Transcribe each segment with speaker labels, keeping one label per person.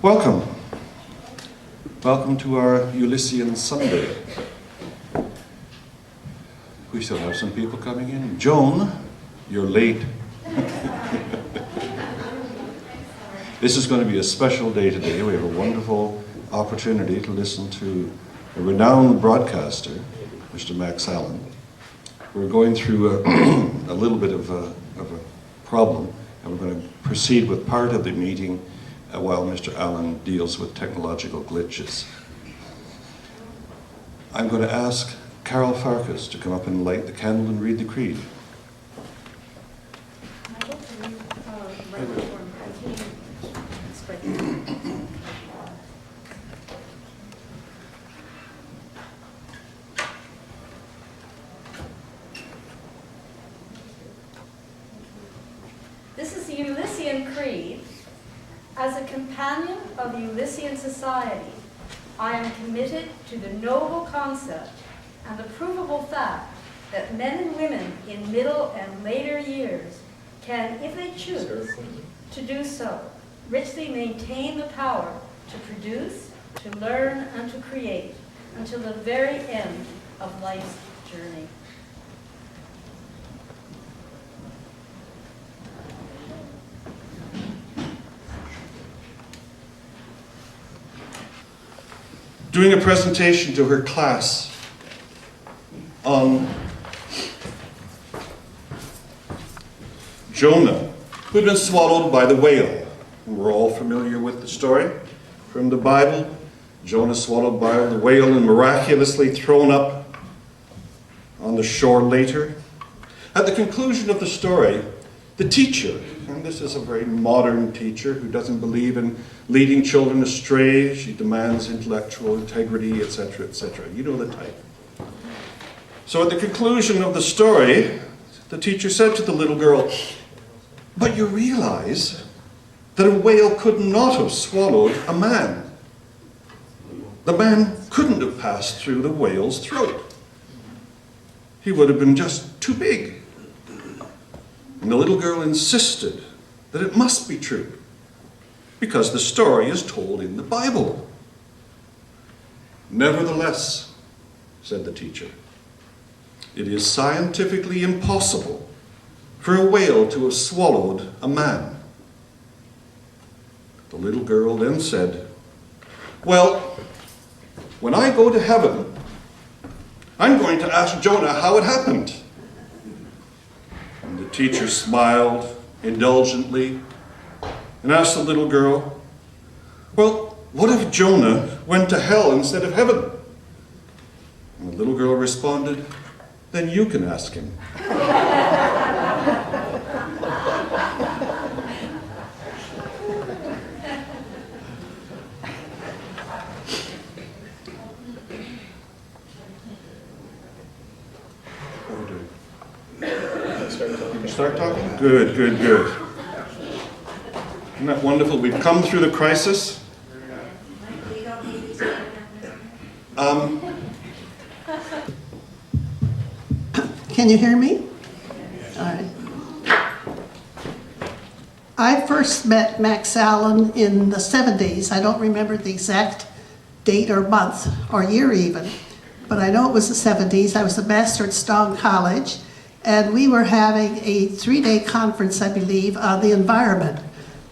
Speaker 1: Welcome. Welcome to our Ulyssean Sunday. We still have some people coming in. Joan, you're late. This is going to be a special day today. We have a wonderful opportunity to listen to a renowned broadcaster, Mr. Max Allen. We're going through a little bit of a problem, and we're going to proceed with part of the meeting while Mr. Allen deals with technological glitches. I'm going to ask Carol Farkas to come up and light the candle and read the creed.
Speaker 2: This is the Ulyssean Creed. As a companion of the Ulyssean Society, I am committed to the noble concept and the provable fact that men and women in middle and later years can, if they choose to do so, richly maintain the power to produce, to learn, and to create until the very end of life's journey.
Speaker 1: Doing a presentation to her class on Jonah, who'd been swallowed by the whale. We're all familiar with the story from the Bible. Jonah swallowed by the whale and miraculously thrown up on the shore later. At the conclusion of the story, the teacher, and this is a very modern teacher who doesn't believe in leading children astray, she demands intellectual integrity, etc., etc. You know the type. So at the conclusion of the story, the teacher said to the little girl, "But you realize that a whale could not have swallowed a man. The man couldn't have passed through the whale's throat. He would have been just too big." And the little girl insisted that it must be true, because the story is told in the Bible. "Nevertheless," said the teacher, "it is scientifically impossible for a whale to have swallowed a man." The little girl then said, "Well, when I go to heaven, I'm going to ask Jonah how it happened." And the teacher smiled indulgently and asked the little girl, "Well, what if Jonah went to hell instead of heaven?" And the little girl responded, "Then you can ask him." Start talking? Good, good, good. Isn't that wonderful? We've come through the crisis.
Speaker 3: Can you hear me? All right. I first met Max Allen in the 70s. I don't remember the exact date or month or year even, but I know it was the 70s. I was a master at Stone College, and we were having a 3-day conference, I believe, on the environment.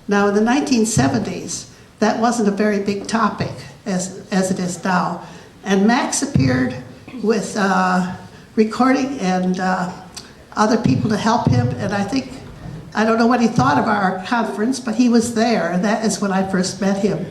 Speaker 3: Now, in the 1970s, that wasn't a very big topic as it is now. And Max appeared with recording and other people to help him. And I don't know what he thought of our conference, but he was there, and that is when I first met him.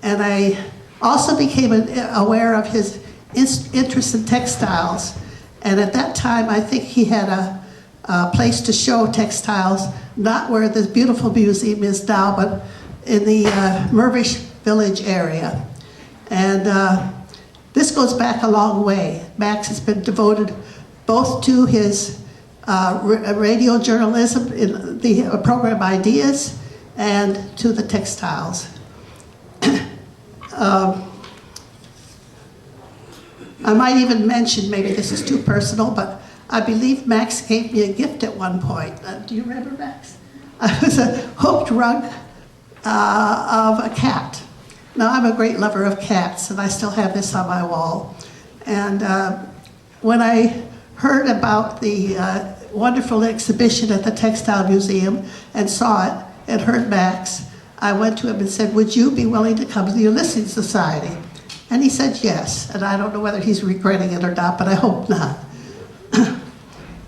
Speaker 3: And I also became aware of his interest in textiles. And at that time, I think he had a place to show textiles, not where the beautiful museum is now, but in the Mervish Village area. And this goes back a long way. Max has been devoted both to his radio journalism in the program Ideas and to the textiles. I might even mention, maybe this is too personal, but I believe Max gave me a gift at one point. Do you remember, Max? I was a hooked rug of a cat. Now, I'm a great lover of cats, and I still have this on my wall. And when I heard about the wonderful exhibition at the Textile Museum and saw it and heard Max, I went to him and said, would you be willing to come to the Ulyssean Society? And he said yes, and I don't know whether he's regretting it or not, but I hope not.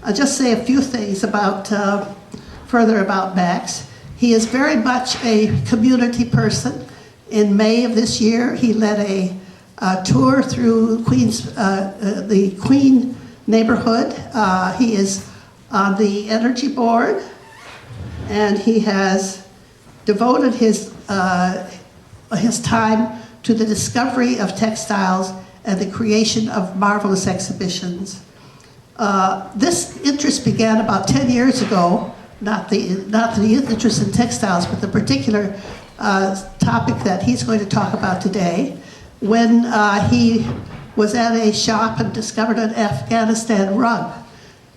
Speaker 3: I'll just say a few things about, further about Max. He is very much a community person. In May of this year, he led a tour through the Queen neighborhood. He is on the energy board, and he has devoted his time to the discovery of textiles and the creation of marvelous exhibitions. This interest began about 10 years ago, not the interest in textiles, but the particular topic that he's going to talk about today, when he was at a shop and discovered an Afghanistan rug.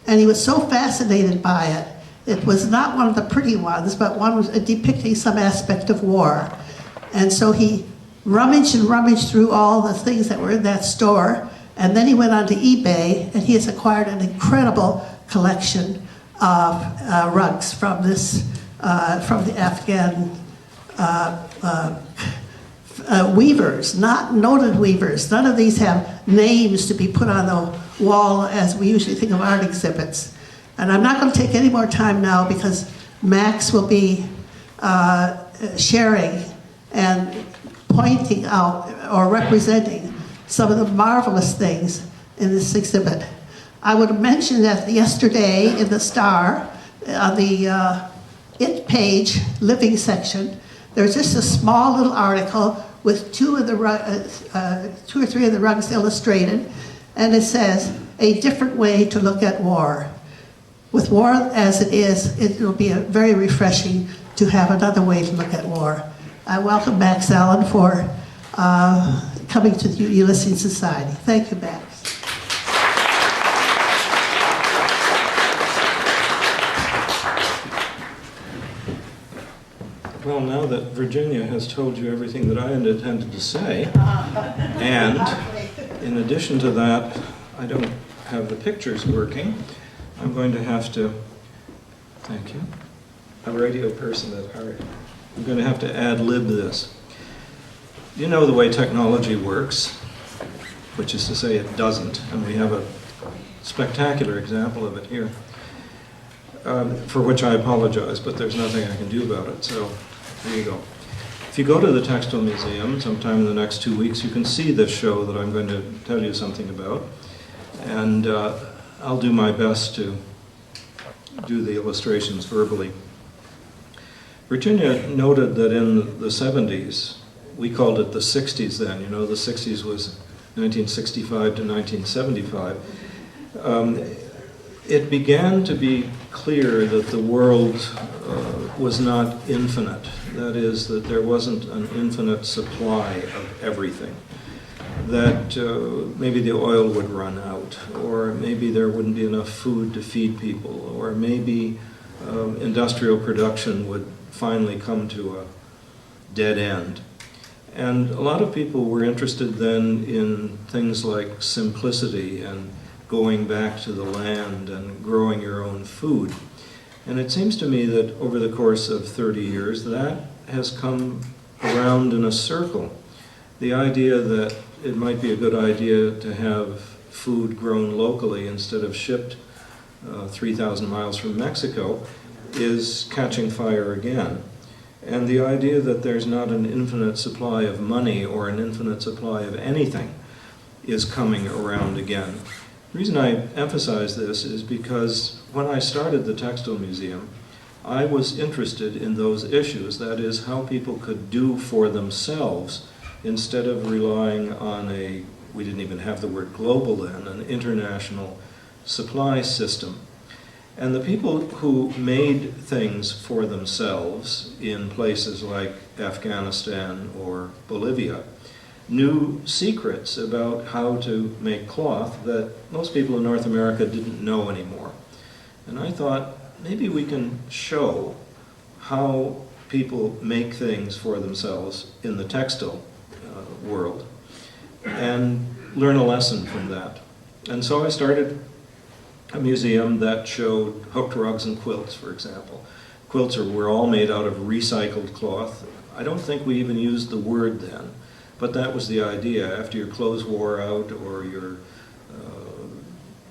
Speaker 3: And he was so fascinated by it. It was not one of the pretty ones, but one was depicting some aspect of war. And so he rummaged and rummaged through all the things that were in that store, and then he went onto eBay, and he has acquired an incredible collection of rugs from the Afghan weavers, not noted weavers. None of these have names to be put on the wall as we usually think of art exhibits. And I'm not going to take any more time now because Max will be sharing and pointing out or representing some of the marvelous things in this exhibit. I would mention that yesterday in the Star, on the It page, living section, there's just a small little article with two or three of the rugs illustrated, and it says, a different way to look at war. With war as it is, it will be very refreshing to have another way to look at war. I welcome Max Allen for coming to the Ulyssean Society. Thank you, Max.
Speaker 4: Well, now that Virginia has told you everything that I had intended to say, and in addition to that, I don't have the pictures working, I'm going to have to, thank you, a radio person at Hart. I'm going to have to ad-lib this. You know the way technology works, which is to say it doesn't, and we have a spectacular example of it here, for which I apologize, but there's nothing I can do about it, so there you go. If you go to the Textile Museum sometime in the next 2 weeks, you can see this show that I'm going to tell you something about, and I'll do my best to do the illustrations verbally. Virginia noted that in the 70s, we called it the 60s then, you know, the 60s was 1965 to 1975. It began to be clear that the world was not infinite. That is, that there wasn't an infinite supply of everything. That maybe the oil would run out, or maybe there wouldn't be enough food to feed people, or maybe industrial production would finally come to a dead end. And a lot of people were interested then in things like simplicity and going back to the land and growing your own food. And it seems to me that over the course of 30 years, that has come around in a circle. The idea that it might be a good idea to have food grown locally instead of shipped 3,000 miles from Mexico is catching fire again. And the idea that there's not an infinite supply of money or an infinite supply of anything is coming around again. The reason I emphasize this is because when I started the Textile Museum, I was interested in those issues, that is, how people could do for themselves instead of relying on we didn't even have the word global then, an international supply system. And the people who made things for themselves in places like Afghanistan or Bolivia knew secrets about how to make cloth that most people in North America didn't know anymore. And I thought, maybe we can show how people make things for themselves in the textile world and learn a lesson from that. And so I started a museum that showed hooked rugs and quilts, for example. Quilts were all made out of recycled cloth. I don't think we even used the word then, but that was the idea. After your clothes wore out or your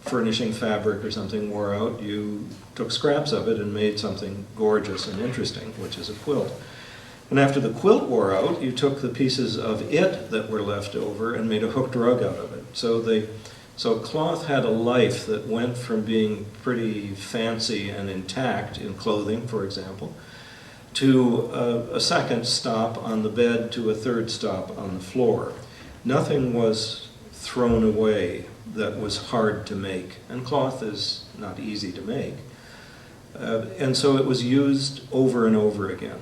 Speaker 4: furnishing fabric or something wore out, you took scraps of it and made something gorgeous and interesting, which is a quilt. And after the quilt wore out, you took the pieces of it that were left over and made a hooked rug out of it. So cloth had a life that went from being pretty fancy and intact in clothing, for example, to a second stop on the bed to a third stop on the floor. Nothing was thrown away that was hard to make, and cloth is not easy to make. And so it was used over and over again.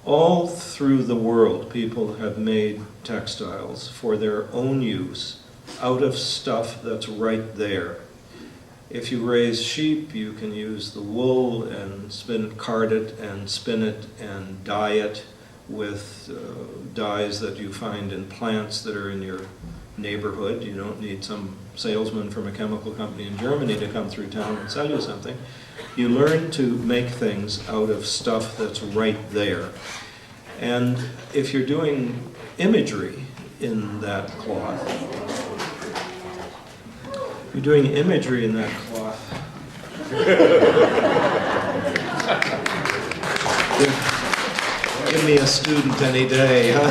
Speaker 4: All through the world, people have made textiles for their own use out of stuff that's right there. If you raise sheep, you can use the wool and card it and spin it and dye it with dyes that you find in plants that are in your neighborhood. You don't need some salesman from a chemical company in Germany to come through town and sell you something. You learn to make things out of stuff that's right there. And if you're doing imagery in that cloth, you're doing imagery in that cloth. Give me a student any day, huh?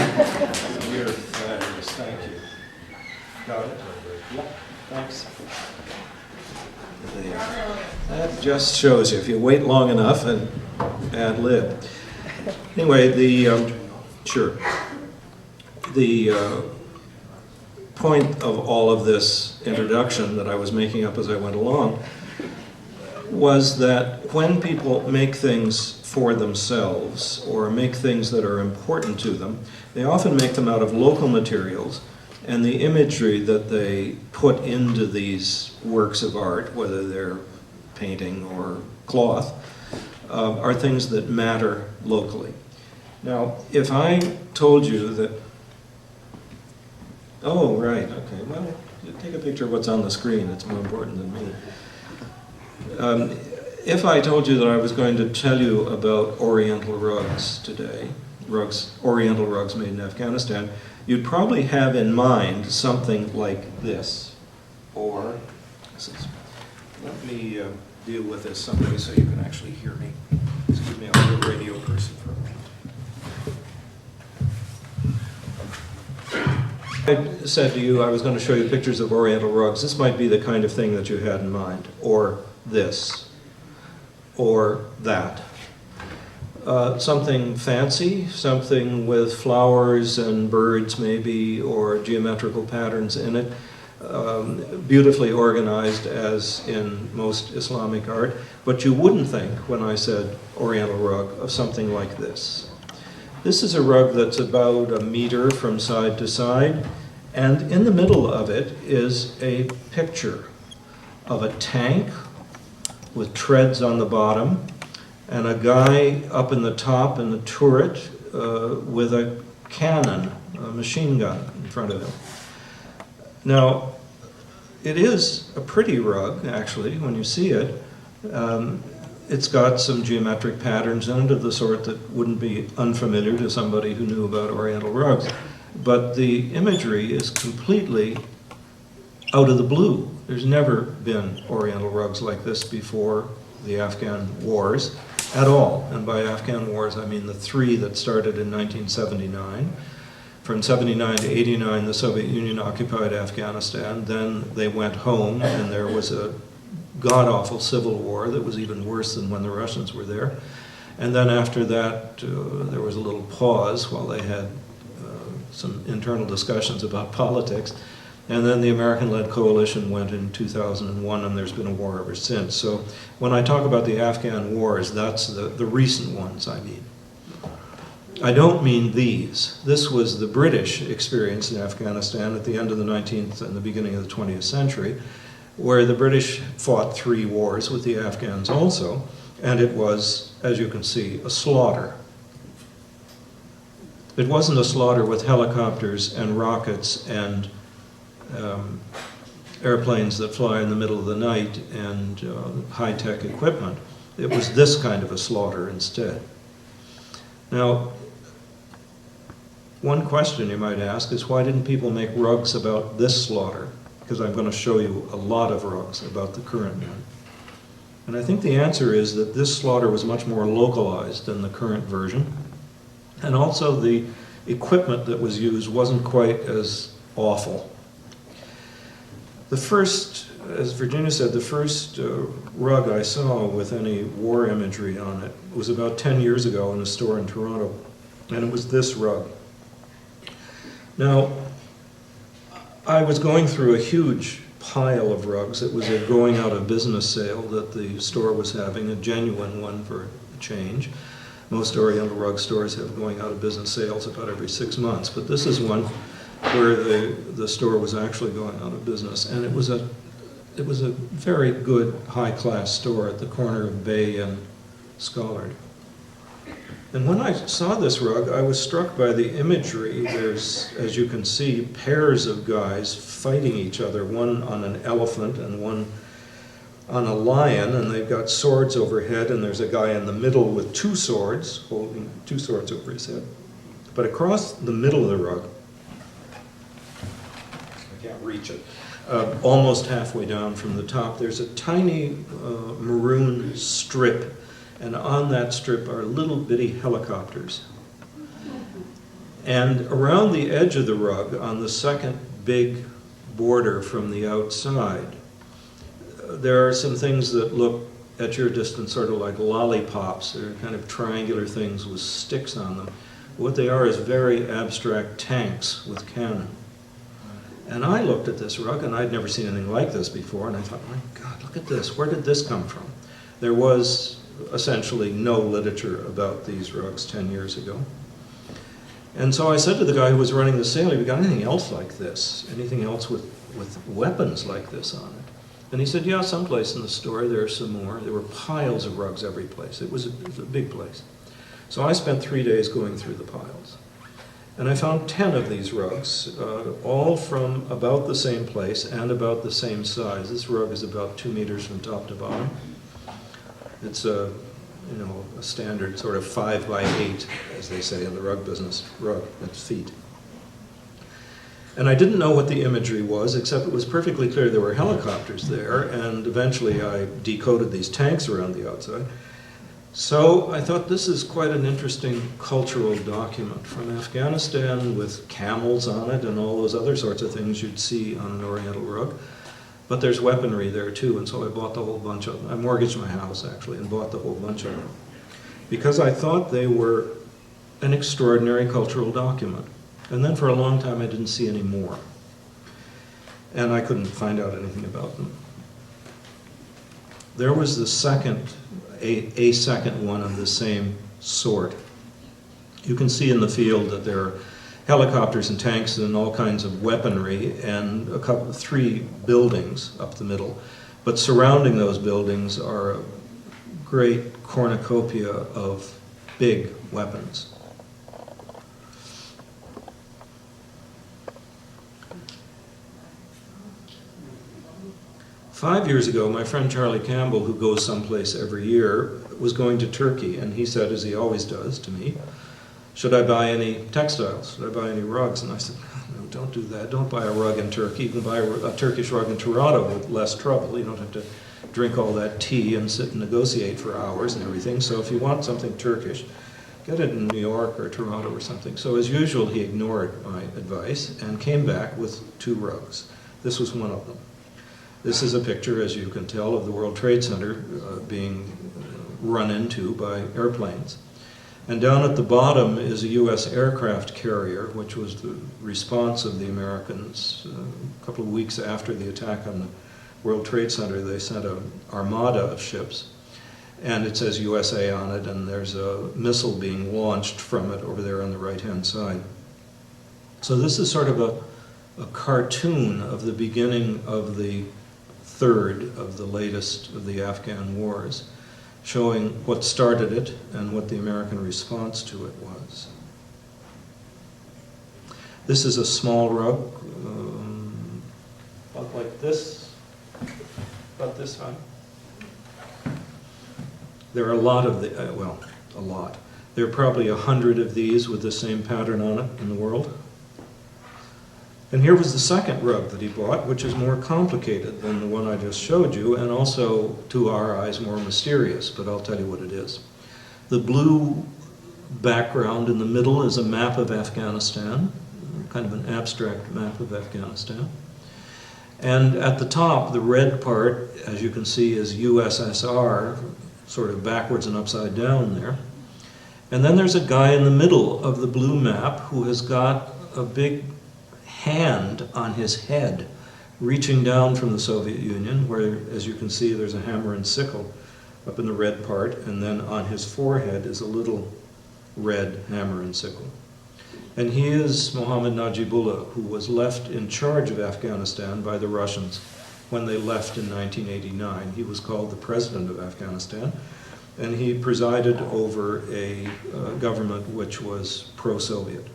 Speaker 4: You're fabulous, thank you. Got it? Yeah, thanks. There. That just shows you, if you wait long enough and ad lib. Anyway, the point of all of this introduction that I was making up as I went along was that when people make things for themselves or make things that are important to them, they often make them out of local materials, and the imagery that they put into these works of art, whether they're painting or cloth, are things that matter locally. Now, if I told you that, oh, right, okay, well, take a picture of what's on the screen, it's more important than me. If I told you that I was going to tell you about Oriental rugs today, Oriental rugs made in Afghanistan, you'd probably have in mind something like this, or, let me deal with this someday so you can actually hear me. Excuse me, I'll be a radio person for a minute. I said to you I was going to show you pictures of Oriental rugs. This might be the kind of thing that you had in mind, or this, or that. Something fancy, something with flowers and birds maybe, or geometrical patterns in it, beautifully organized as in most Islamic art, but you wouldn't think, when I said Oriental rug, of something like this. This is a rug that's about 1 meter from side to side, and in the middle of it is a picture of a tank with treads on the bottom, and a guy up in the top in the turret with a cannon, a machine gun in front of him. Now, it is a pretty rug, actually, when you see it. It's got some geometric patterns in it of the sort that wouldn't be unfamiliar to somebody who knew about Oriental rugs. But the imagery is completely out of the blue. There's never been Oriental rugs like this before the Afghan wars at all. And by Afghan wars, I mean the 3 that started in 1979. From 79 to 89, the Soviet Union occupied Afghanistan. Then they went home, and there was a god-awful civil war that was even worse than when the Russians were there. And then after that, there was a little pause while they had some internal discussions about politics. And then the American-led coalition went in 2001, and there's been a war ever since. So when I talk about the Afghan wars, that's the recent ones I mean. I don't mean these. This was the British experience in Afghanistan at the end of the 19th and the beginning of the 20th century, where the British fought 3 wars with the Afghans also, and it was, as you can see, a slaughter. It wasn't a slaughter with helicopters and rockets and airplanes that fly in the middle of the night and high-tech equipment. It was this kind of a slaughter instead. Now, one question you might ask is, why didn't people make rugs about this slaughter? Because I'm going to show you a lot of rugs about the current one. And I think the answer is that this slaughter was much more localized than the current version. And also the equipment that was used wasn't quite as awful. The first, as Virginia said, the first rug I saw with any war imagery on it was about 10 years ago in a store in Toronto, and it was this rug. Now, I was going through a huge pile of rugs. It was a going out of business sale that the store was having, a genuine one for a change. Most Oriental rug stores have going out of business sales about every 6 months, but this is one where the store was actually going out of business, and it was a very good high-class store at the corner of Bay and Schollard. And when I saw this rug, I was struck by the imagery. There's, as you can see, pairs of guys fighting each other, one on an elephant and one on a lion, and they've got swords overhead, and there's a guy in the middle with two swords, holding two swords over his head. But across the middle of the rug, I can't reach it, almost halfway down from the top, there's a tiny maroon strip, and on that strip are little bitty helicopters. And around the edge of the rug, on the second big border from the outside, there are some things that look at your distance sort of like lollipops. They're kind of triangular things with sticks on them. What they are is very abstract tanks with cannon. And I looked at this rug, and I'd never seen anything like this before, and I thought, my God, look at this. Where did this come from? There was essentially no literature about these rugs 10 years ago. And so I said to the guy who was running the sale, have you got anything else like this? Anything else with weapons like this on it? And he said, yeah, someplace in the store there are some more. There were piles of rugs every place. It was a big place. So I spent 3 days going through the piles. And I found 10 of these rugs, all from about the same place and about the same size. This rug is about 2 meters from top to bottom. It's a standard sort of 5 by 8, as they say in the rug business, rug, that's feet. And I didn't know what the imagery was, except it was perfectly clear there were helicopters there, and eventually I decoded these tanks around the outside. So I thought this is quite an interesting cultural document from Afghanistan with camels on it and all those other sorts of things you'd see on an Oriental rug. But there's weaponry there too, and so I bought the whole bunch of them. I mortgaged my house actually and bought the whole bunch of them because I thought they were an extraordinary cultural document. And then for a long time I didn't see any more. And I couldn't find out anything about them. There was the second, a second one of the same sort. You can see in the field that there are helicopters and tanks and all kinds of weaponry and 3 buildings up the middle. But surrounding those buildings are a great cornucopia of big weapons. Five years ago, my friend Charlie Campbell, who goes someplace every year, was going to Turkey, and he said, as he always does to me, should I buy any textiles? Should I buy any rugs? And I said, no, don't do that. Don't buy a rug in Turkey. You can buy a Turkish rug in Toronto with less trouble. You don't have to drink all that tea and sit and negotiate for hours and everything. So if you want something Turkish, get it in New York or Toronto or something. So as usual, he ignored my advice and came back with 2 rugs. This was one of them. This is a picture, as you can tell, of the World Trade Center being run into by airplanes. And down at the bottom is a U.S. aircraft carrier, which was the response of the Americans. A couple of weeks after the attack on the World Trade Center, they sent an armada of ships. And it says USA on it, and there's a missile being launched from it over there on the right-hand side. So this is sort of a cartoon of the beginning of the third of the latest of the Afghan wars, showing what started it and what the American response to it was. This is a small rug, about like this, about this high. There are a lot of the, well, a lot. There are probably 100 of these with the same pattern on it in the world. And here was the second rug that he bought, which is more complicated than the one I just showed you, and also, to our eyes, more mysterious, but I'll tell you what it is. The blue background in the middle is a map of Afghanistan, kind of an abstract map of Afghanistan. And at the top, the red part, as you can see, is USSR, sort of backwards and upside down there. And then there's a guy in the middle of the blue map who has got a big hand on his head reaching down from the Soviet Union, where, as you can see, there's a hammer and sickle up in the red part, and then on his forehead is a little red hammer and sickle. And he is Mohammad Najibullah, who was left in charge of Afghanistan by the Russians when they left in 1989. He was called the president of Afghanistan, and he presided over a government which was pro-Soviet.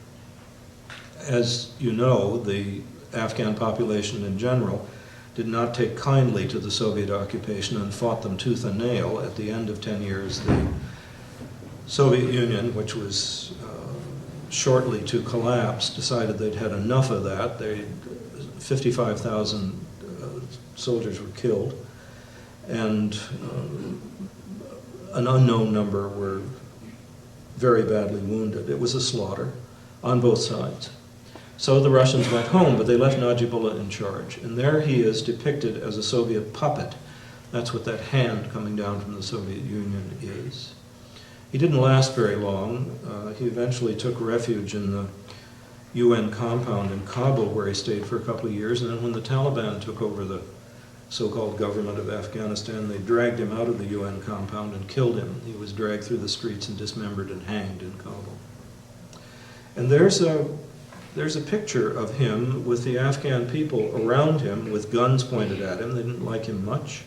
Speaker 4: As you know, the Afghan population in general did not take kindly to the Soviet occupation and fought them tooth and nail. At the end of 10 years, the Soviet Union, which was shortly to collapse, decided they'd had enough of that. 55,000 soldiers were killed, and an unknown number were very badly wounded. It was a slaughter on both sides. So the Russians went home, but they left Najibullah in charge. And there he is depicted as a Soviet puppet. That's what that hand coming down from the Soviet Union is. He didn't last very long. He eventually took refuge in the UN compound in Kabul, where he stayed for a couple of years. And then when the Taliban took over the so-called government of Afghanistan, they dragged him out of the UN compound and killed him. He was dragged through the streets and dismembered and hanged in Kabul. And there's a picture of him with the Afghan people around him with guns pointed at him. They didn't like him much.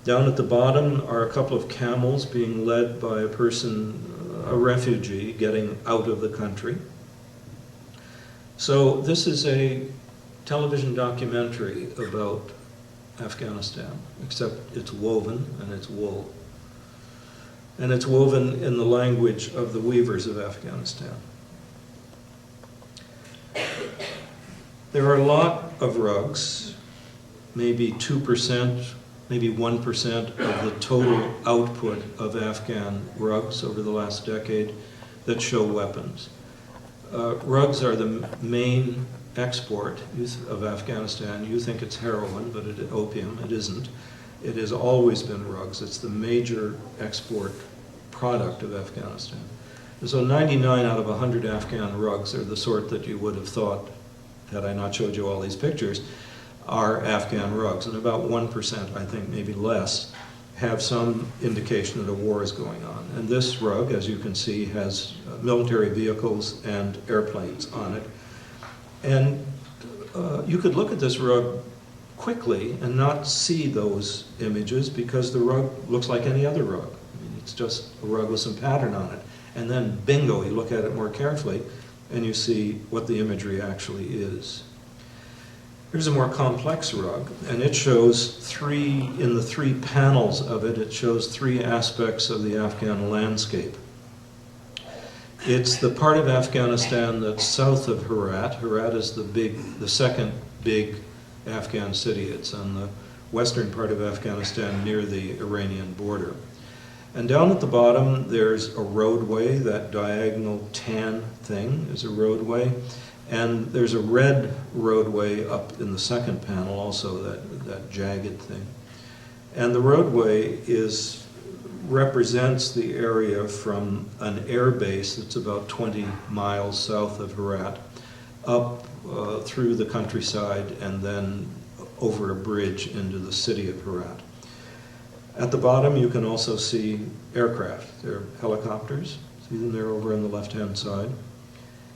Speaker 4: Down at the bottom are a couple of camels being led by a person, a refugee, getting out of the country. So this is a television documentary about Afghanistan, except it's woven and it's wool. And it's woven in the language of the weavers of Afghanistan. There are a lot of rugs, maybe 2%, maybe 1% of the total output of Afghan rugs over the last decade that show weapons. Rugs are the main export of Afghanistan. You think it's heroin, but opium, it isn't. It has always been rugs. It's the major export product of Afghanistan. And so 99 out of 100 Afghan rugs are the sort that you would have thought, had I not showed you all these pictures, are Afghan rugs. And about 1%, I think, maybe less, have some indication that a war is going on. And this rug, as you can see, has military vehicles and airplanes on it. And you could look at this rug quickly and not see those images because the rug looks like any other rug. I mean, it's just a rug with some pattern on it. And then, bingo, you look at it more carefully and you see what the imagery actually is. Here's a more complex rug, and it shows in the three panels of it, it shows three aspects of the Afghan landscape. It's the part of Afghanistan that's south of Herat. Herat is the second big Afghan city. It's on the western part of Afghanistan near the Iranian border. And down at the bottom, there's a roadway. That diagonal tan thing is a roadway. And there's a red roadway up in the second panel also, that jagged thing. And the roadway represents the area from an air base that's about 20 miles south of Herat, up through the countryside and then over a bridge into the city of Herat. At the bottom you can also see aircraft. They're helicopters. See them there over on the left-hand side.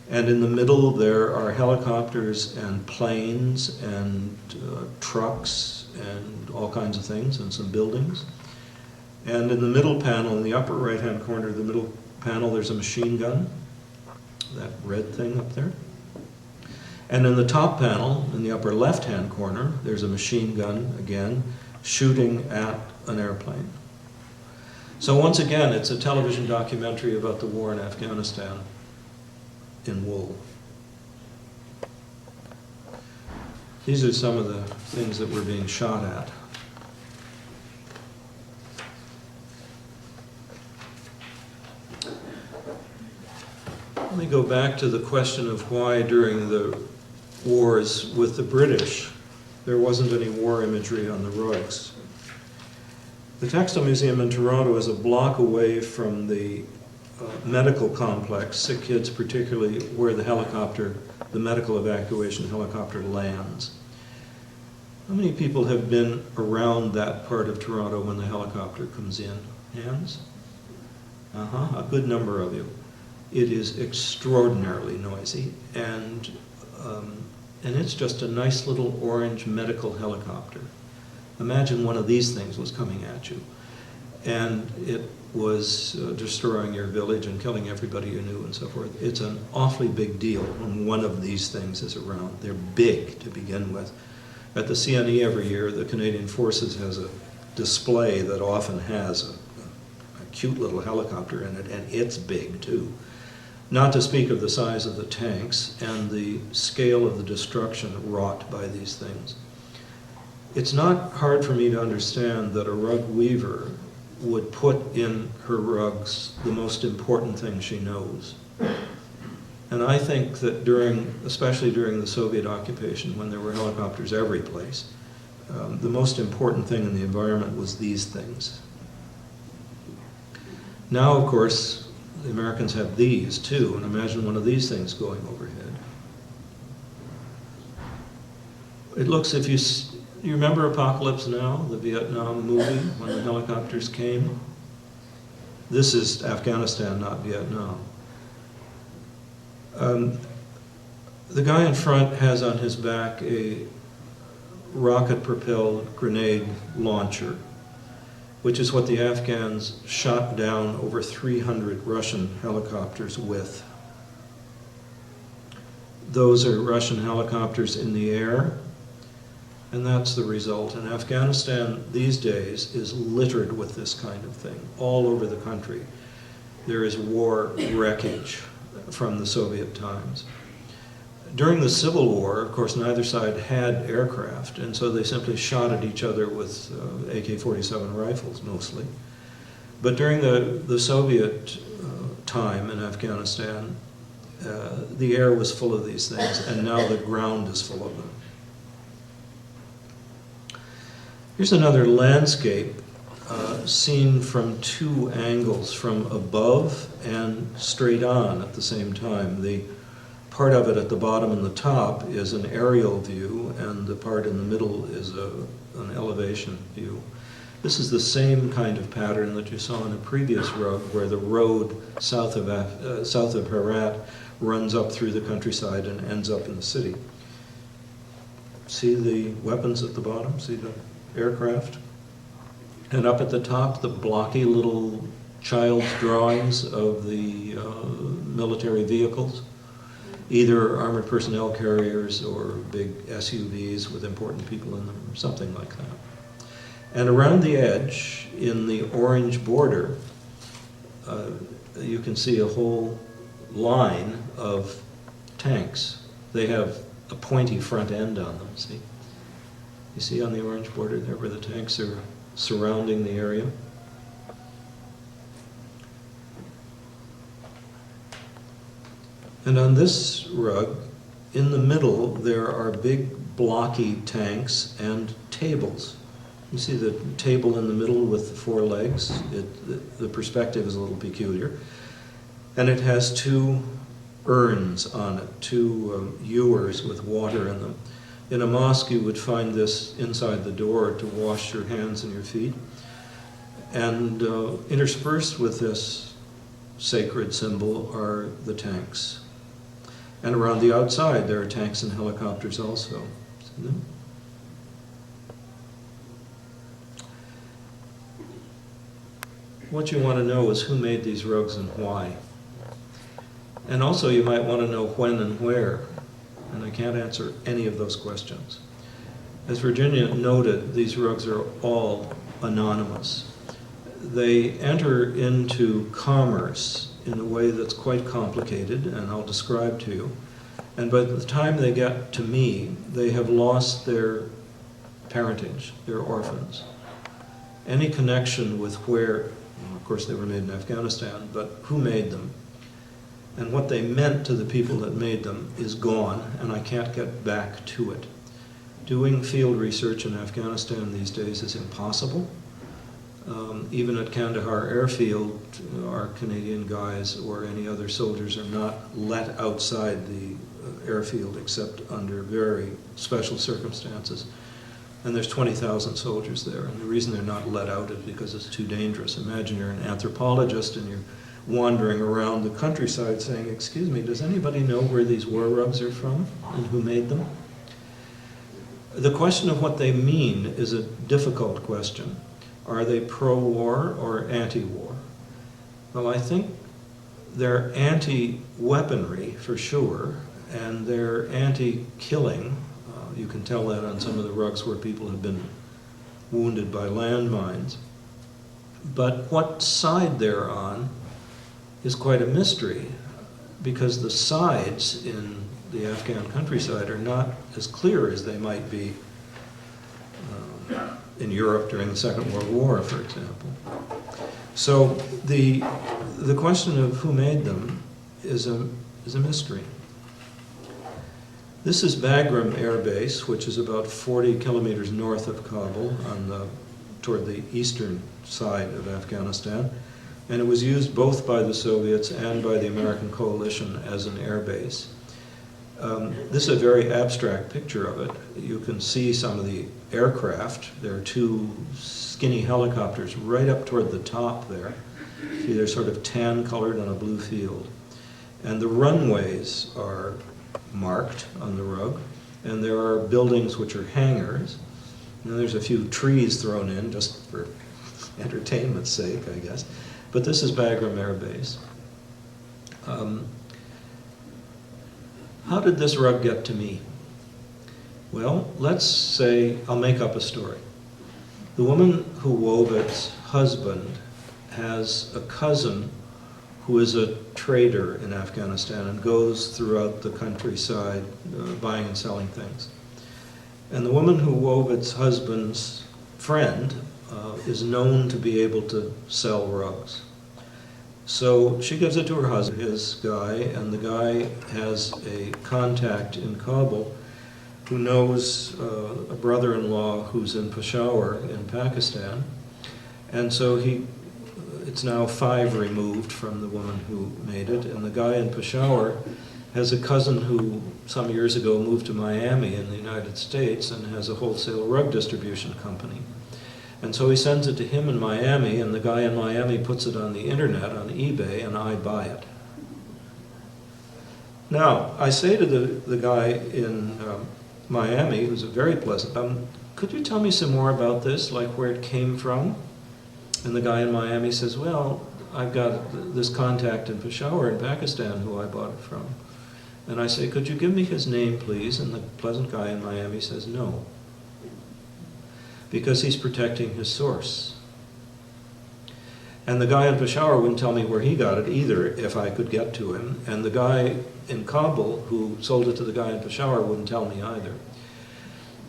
Speaker 4: And in the middle there are helicopters and planes and trucks and all kinds of things and some buildings. And in the middle panel, in the upper right-hand corner of the middle panel, there's a machine gun, that red thing up there. And in the top panel, in the upper left-hand corner, there's a machine gun, again, shooting at an airplane. So once again, it's a television documentary about the war in Afghanistan in wool. These are some of the things that were being shot at. Let me go back to the question of why during the wars with the British there wasn't any war imagery on the rugs. The Textile Museum in Toronto is a block away from the medical complex, sick kids particularly, where the helicopter, the medical evacuation helicopter lands. How many people have been around that part of Toronto when the helicopter comes in? Hands? A good number of you. It is extraordinarily noisy, and it's just a nice little orange medical helicopter. Imagine one of these things was coming at you, and it was destroying your village and killing everybody you knew and so forth. It's an awfully big deal when one of these things is around. They're big to begin with. At the CNE every year, the Canadian Forces has a display that often has a cute little helicopter in it, and it's big too. Not to speak of the size of the tanks and the scale of the destruction wrought by these things. It's not hard for me to understand that a rug weaver would put in her rugs the most important thing she knows. And I think that especially during the Soviet occupation, when there were helicopters every place, the most important thing in the environment was these things. Now, of course, the Americans have these too, and imagine one of these things going overhead. It looks, if you remember Apocalypse Now, the Vietnam movie, when the helicopters came? This is Afghanistan, not Vietnam. The guy in front has on his back a rocket-propelled grenade launcher, which is what the Afghans shot down over 300 Russian helicopters with. Those are Russian helicopters in the air, and that's the result. And Afghanistan these days is littered with this kind of thing. All over the country there is war wreckage from the Soviet times. During the Civil War, of course, neither side had aircraft, and so they simply shot at each other with AK-47 rifles, mostly. But during the Soviet time in Afghanistan, the air was full of these things, and now the ground is full of them. Here's another landscape seen from two angles, from above and straight on at the same time. The part of it at the bottom and the top is an aerial view, and the part in the middle is an elevation view. This is the same kind of pattern that you saw in a previous rug, where the road south of Herat runs up through the countryside and ends up in the city. See the weapons at the bottom? See the aircraft? And up at the top, the blocky little child's drawings of the military vehicles, either armored personnel carriers or big SUVs with important people in them, or something like that. And around the edge, in the orange border, you can see a whole line of tanks. They have a pointy front end on them, see? You see on the orange border there where the tanks are surrounding the area? And on this rug, in the middle, there are big blocky tanks and tables. You see the table in the middle with the four legs? The perspective is a little peculiar. And it has two urns on it, two ewers with water in them. In a mosque, you would find this inside the door to wash your hands and your feet. And interspersed with this sacred symbol are the tanks. And around the outside, there are tanks and helicopters also. See them? What you want to know is who made these rugs and why. And also you might want to know when and where. and I can't answer any of those questions. As Virginia noted, these rugs are all anonymous. They enter into commerce in a way that's quite complicated, and I'll describe to you. And by the time they get to me, they have lost their parentage, they're orphans. Any connection with where, of course they were made in Afghanistan, but who made them and what they meant to the people that made them is gone, and I can't get back to it. Doing field research in Afghanistan these days is impossible. Even at Kandahar airfield, our Canadian guys or any other soldiers are not let outside the airfield except under very special circumstances. And there's 20,000 soldiers there, and the reason they're not let out is because it's too dangerous. Imagine you're an anthropologist and you're wandering around the countryside saying, "Excuse me, does anybody know where these war rugs are from and who made them?" The question of what they mean is a difficult question. Are they pro-war or anti-war? Well, I think they're anti-weaponry for sure, and they're anti-killing. You can tell that on some of the rugs where people have been wounded by landmines. But what side they're on is quite a mystery, because the sides in the Afghan countryside are not as clear as they might be in Europe during the Second World War, for example. So the question of who made them is a mystery. This is Bagram Air Base, which is about 40 kilometers north of Kabul toward the eastern side of Afghanistan. And it was used both by the Soviets and by the American coalition as an air base. This is a very abstract picture of it. You can see some of the aircraft. There are two skinny helicopters right up toward the top there. See, they're sort of tan-colored on a blue field. And the runways are marked on the rug, and there are buildings which are hangars. And there's a few trees thrown in just for entertainment's sake, I guess. But this is Bagram Air Base. How did this rug get to me? Well, let's say I'll make up a story. The woman who wove its husband has a cousin who is a trader in Afghanistan and goes throughout the countryside buying and selling things. And the woman who wove its husband's friend is known to be able to sell rugs. So she gives it to her husband, his guy, and the guy has a contact in Kabul who knows a brother-in-law who's in Peshawar in Pakistan. And so it's now 5 removed from the woman who made it, and the guy in Peshawar has a cousin who some years ago moved to Miami in the United States and has a wholesale rug distribution company. And so he sends it to him in Miami, and the guy in Miami puts it on the internet, on eBay, and I buy it. Now, I say to the guy in Miami, who's a very pleasant, could you tell me some more about this, like where it came from? And the guy in Miami says, well, I've got this contact in Peshawar in Pakistan who I bought it from. And I say, could you give me his name, please? And the pleasant guy in Miami says, no. Because he's protecting his source. And the guy in Peshawar wouldn't tell me where he got it either if I could get to him. And the guy in Kabul who sold it to the guy in Peshawar wouldn't tell me either.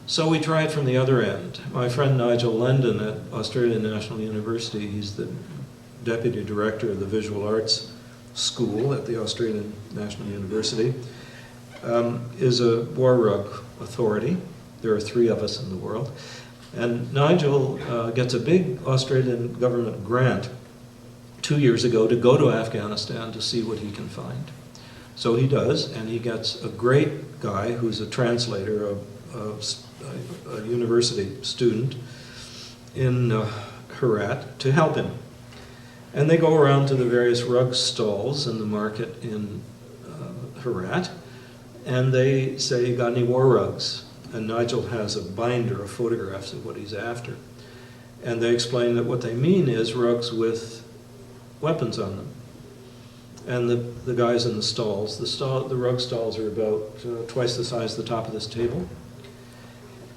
Speaker 4: So we tried from the other end. My friend Nigel Lendon at Australian National University, he's the deputy director of the Visual Arts School at the Australian National University, is a war rug authority. There are 3 of us in the world. And Nigel gets a big Australian government grant 2 years ago to go to Afghanistan to see what he can find. So he does, and he gets a great guy who's a translator, a university student in Herat, to help him. And they go around to the various rug stalls in the market in Herat, and they say, you got any war rugs? And Nigel has a binder of photographs of what he's after. And they explain that what they mean is rugs with weapons on them. and the guys in the stalls. The rug stalls are about twice the size of the top of this table.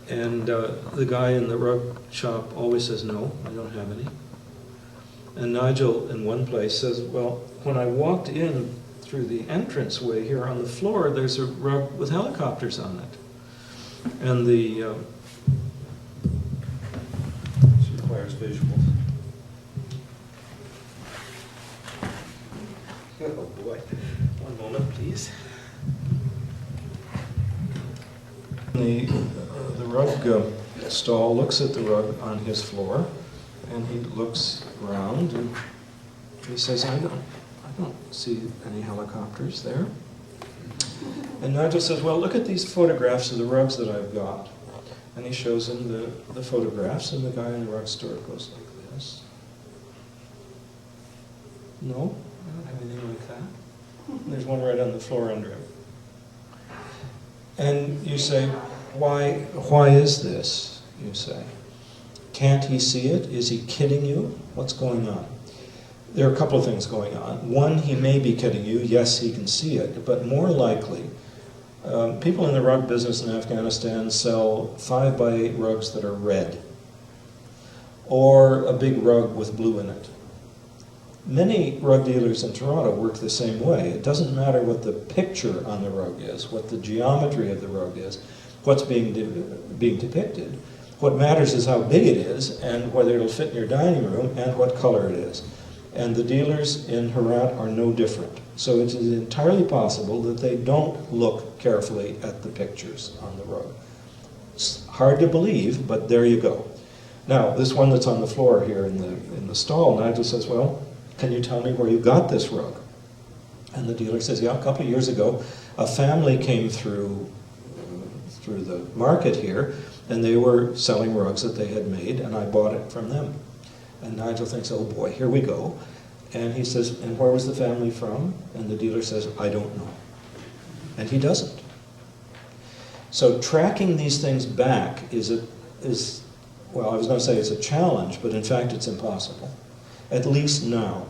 Speaker 4: And the guy in the rug shop always says, no, I don't have any. And Nigel in one place says, well, when I walked in through the entranceway here on the floor, there's a rug with helicopters on it. And the, this requires visuals. Oh boy, one moment please. The rug stall looks at the rug on his floor, and he looks around and he says, I don't see any helicopters there. And Nigel says, well, look at these photographs of the rugs that I've got. And he shows him the photographs, and the guy in the rug store goes like this. No, I don't have anything like that. And there's one right on the floor under him. And you say, why is this, you say? Can't he see it? Is he kidding you? What's going on? There are a couple of things going on. One, he may be kidding you. Yes, he can see it. But more likely, people in the rug business in Afghanistan sell 5x8 rugs that are red, or a big rug with blue in it. Many rug dealers in Toronto work the same way. It doesn't matter what the picture on the rug is, what the geometry of the rug is, what's being depicted. What matters is how big it is, and whether it'll fit in your dining room, and what color it is. And the dealers in Herat are no different. So it is entirely possible that they don't look carefully at the pictures on the rug. It's hard to believe, but there you go. Now, this one that's on the floor here in the stall, Nigel says, well, can you tell me where you got this rug? And the dealer says, yeah, a couple of years ago, a family came through the market here, and they were selling rugs that they had made, and I bought it from them. And Nigel thinks, oh boy, here we go. And he says, and where was the family from? And the dealer says, I don't know. And he doesn't. So tracking these things back is, well, I was going to say it's a challenge, but in fact it's impossible. At least now.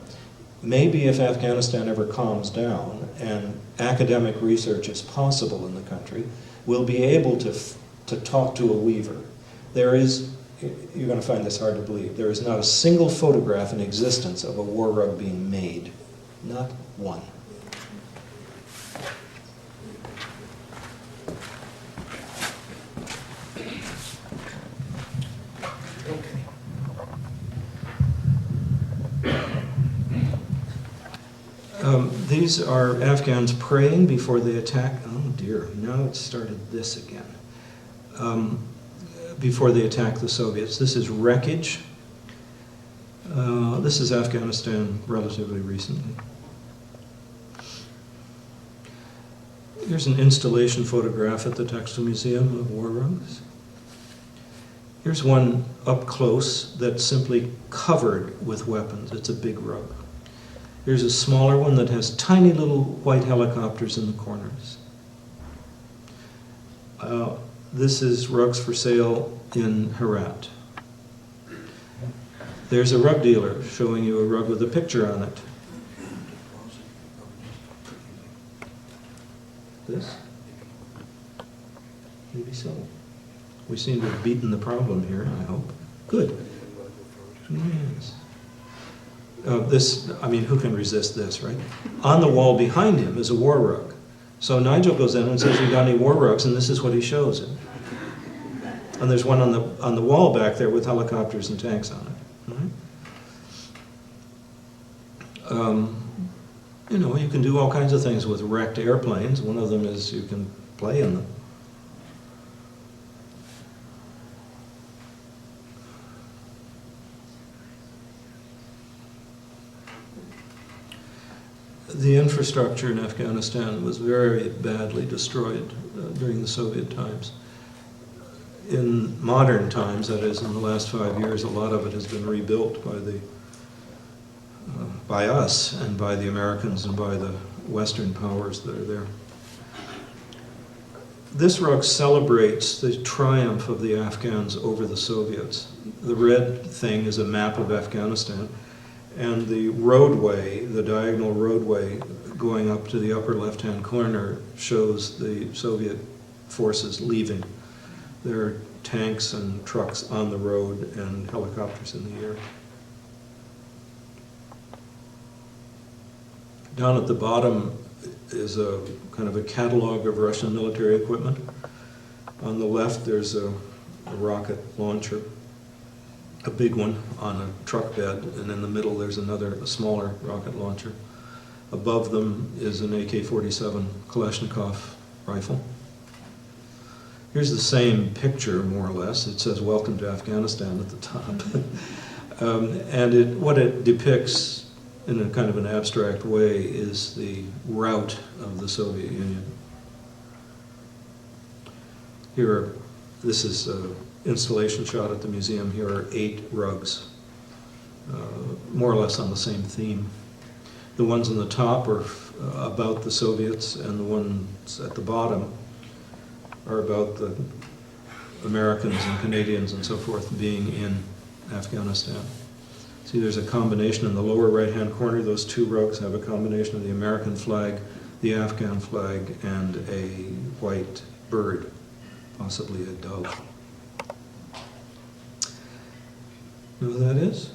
Speaker 4: Maybe if Afghanistan ever calms down and academic research is possible in the country, we'll be able to talk to a weaver. There is, you're going to find this hard to believe, there is not a single photograph in existence of a war rug being made. Not one. These are Afghans praying before they attack. Oh dear, now it started this again. Before they attack the Soviets. This is wreckage. This is Afghanistan relatively recently. Here's an installation photograph at the Textile Museum of war rugs. Here's one up close that's simply covered with weapons. It's a big rug. Here's a smaller one that has tiny little white helicopters in the corners. This is rugs for sale in Herat. There's a rug dealer showing you a rug with a picture on it. This? Maybe so. We seem to have beaten the problem here, I hope. Good. Yes. I mean, who can resist this, right? On the wall behind him is a war rug. So Nigel goes in and says, you got any war rugs? And this is what he shows him. And there's one on the wall back there with helicopters and tanks on it. Right? You know, you can do all kinds of things with wrecked airplanes. One of them is you can play in them. The infrastructure in Afghanistan was very badly destroyed during the Soviet times. In modern times, that is, in the last 5 years, a lot of it has been rebuilt by us and by the Americans and by the Western powers that are there. This rug celebrates the triumph of the Afghans over the Soviets. The red thing is a map of Afghanistan, And the roadway, the diagonal roadway going up to the upper left-hand corner shows the Soviet forces leaving. There are tanks and trucks on the road and helicopters in the air. Down at the bottom is a kind of a catalog of Russian military equipment. On the left there's a rocket launcher, a big one on a truck bed, and in the middle there's another, a smaller rocket launcher. Above them is an AK-47 Kalashnikov rifle. Here's the same picture, more or less. It says, "Welcome to Afghanistan" at the top. And what it depicts in a kind of an abstract way is the rout of the Soviet Union. Here, this is an installation shot at the museum. Here are 8 rugs, more or less on the same theme. The ones on the top are about the Soviets, and the ones at the bottom are about the Americans and Canadians and so forth being in Afghanistan. See, there's a combination in the lower right-hand corner. Those 2 rugs have a combination of the American flag, the Afghan flag, and a white bird, possibly a dove. You know who that is?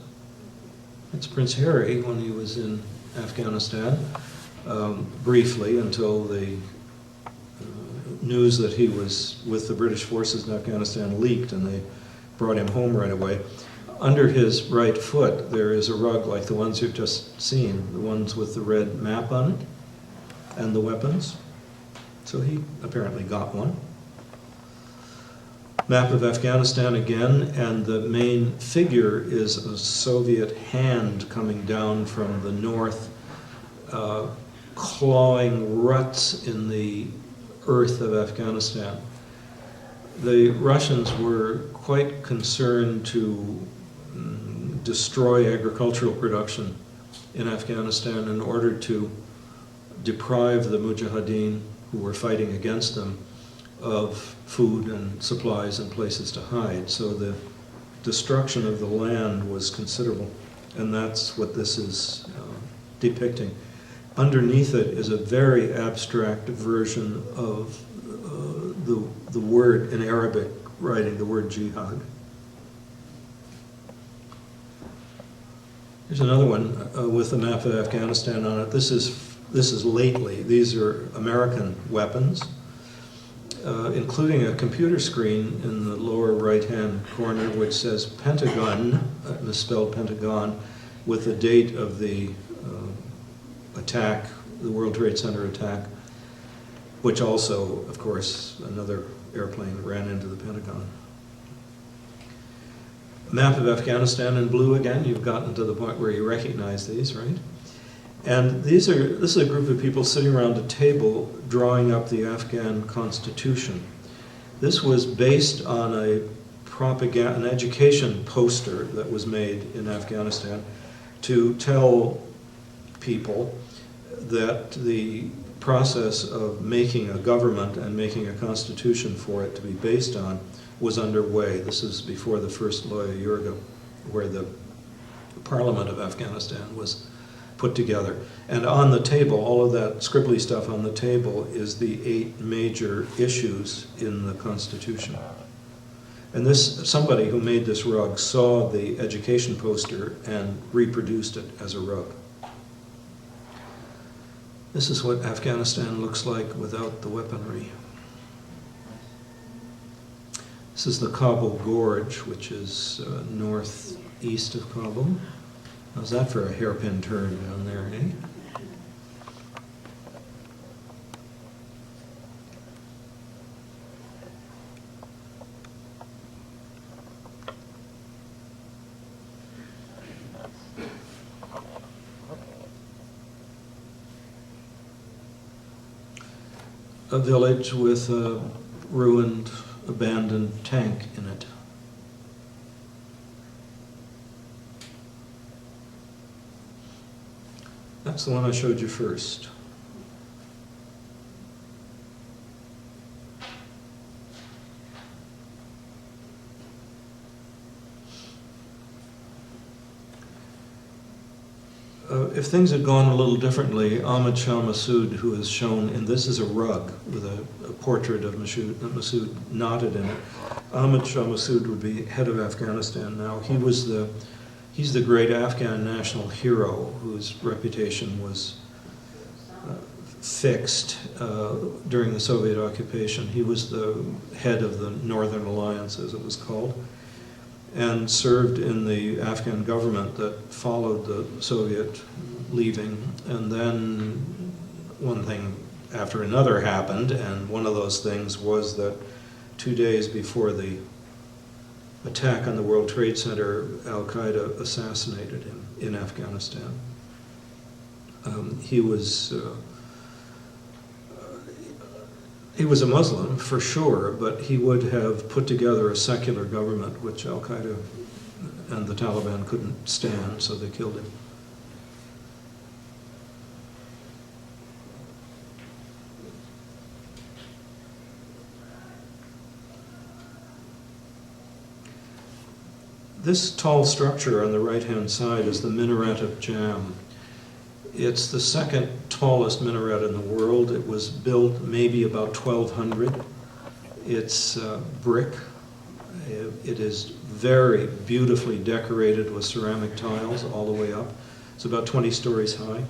Speaker 4: That's Prince Harry when he was in Afghanistan, briefly until the news that he was with the British forces in Afghanistan leaked, and they brought him home right away. Under his right foot there is a rug like the ones you've just seen, the ones with the red map on it and the weapons. So he apparently got one. Map of Afghanistan again, and the main figure is a Soviet hand coming down from the north, clawing ruts in the earth of Afghanistan. The Russians were quite concerned to destroy agricultural production in Afghanistan in order to deprive the Mujahideen who were fighting against them of food and supplies and places to hide. So the destruction of the land was considerable, and that's what this is depicting. Underneath it is a very abstract version of the word in Arabic writing, the word jihad. Here's another one with a map of Afghanistan on it. This is lately. These are American weapons, including a computer screen in the lower right-hand corner which says Pentagon, misspelled Pentagon, with the date of the attack, the World Trade Center attack, which also, of course, another airplane ran into the Pentagon. Map of Afghanistan in blue again. You've gotten to the point where you recognize these, right? And this is a group of people sitting around a table drawing up the Afghan constitution. This was based on an education poster that was made in Afghanistan to tell people that the process of making a government and making a constitution for it to be based on was underway. This is before the first law a year ago, where the Parliament of Afghanistan was put together. And on the table, all of that scribbly stuff on the table is the 8 major issues in the Constitution. And somebody who made this rug saw the education poster and reproduced it as a rug. This is what Afghanistan looks like without the weaponry. This is the Kabul Gorge, which is northeast of Kabul. How's that for a hairpin turn down there, eh? A village with a ruined, abandoned tank in it. That's the one I showed you first. If things had gone a little differently, Ahmad Shah Massoud, who is shown, and this is a rug with a portrait of Massoud knotted in it. Ahmad Shah Massoud would be head of Afghanistan now. He's the great Afghan national hero whose reputation was fixed during the Soviet occupation. He was the head of the Northern Alliance, as it was called, and served in the Afghan government that followed the Soviet leaving. And then one thing after another happened, and one of those things was that 2 days before the attack on the World Trade Center, Al-Qaeda assassinated him in Afghanistan. He was a Muslim, for sure, but he would have put together a secular government, which Al-Qaeda and the Taliban couldn't stand, so they killed him. This tall structure on the right-hand side is the Minaret of Jam. It's the second tallest minaret in the world. It was built maybe about 1200. It's brick. It is very beautifully decorated with ceramic tiles all the way up. It's about 20 stories high.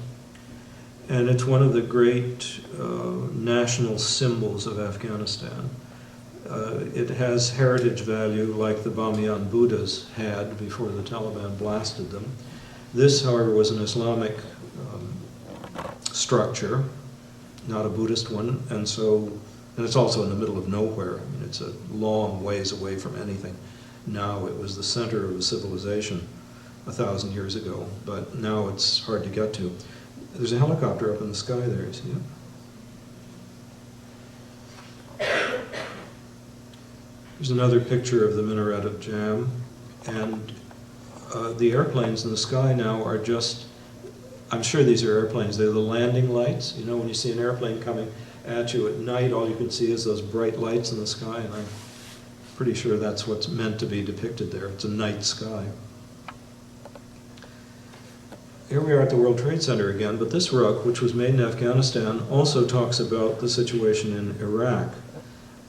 Speaker 4: And it's one of the great national symbols of Afghanistan. It has heritage value like the Bamiyan Buddhas had before the Taliban blasted them. This, however, was an Islamic structure, not a Buddhist one, and it's also in the middle of nowhere. I mean, it's a long ways away from anything. Now it was the center of a civilization 1,000 years ago, but now it's hard to get to. There's a helicopter up in the sky there, you see it? Here's another picture of the Minaret of Jam, and the airplanes in the sky now are just, I'm sure these are airplanes, they're the landing lights. You know, when you see an airplane coming at you at night, all you can see is those bright lights in the sky, and I'm pretty sure that's what's meant to be depicted there. It's a night sky. Here we are at the World Trade Center again, but this rug, which was made in Afghanistan, also talks about the situation in Iraq.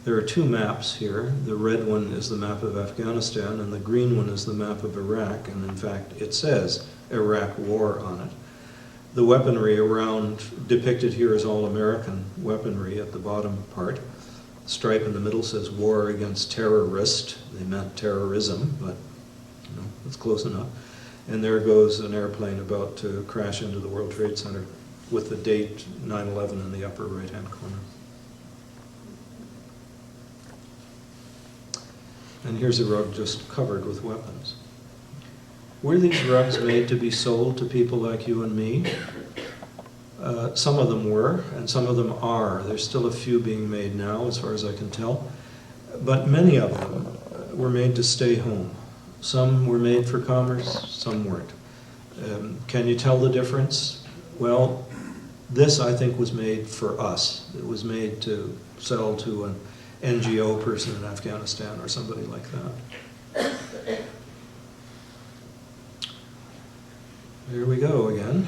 Speaker 4: There are two maps here. The red one is the map of Afghanistan, and the green one is the map of Iraq, and in fact it says Iraq War on it. The weaponry around, depicted here is all American weaponry at the bottom part. The stripe in the middle says War Against Terrorist. They meant terrorism, but you know, it's close enough. And there goes an airplane about to crash into the World Trade Center with the date 9/11 in the upper right-hand corner. And here's a rug just covered with weapons. Were these rugs made to be sold to people like you and me? Some of them were, and some of them are. There's still a few being made now, as far as I can tell. But many of them were made to stay home. Some were made for commerce, some weren't. Can you tell the difference? Well, this, I think, was made for us. It was made to sell to an NGO person in Afghanistan or somebody like that. Here we go again.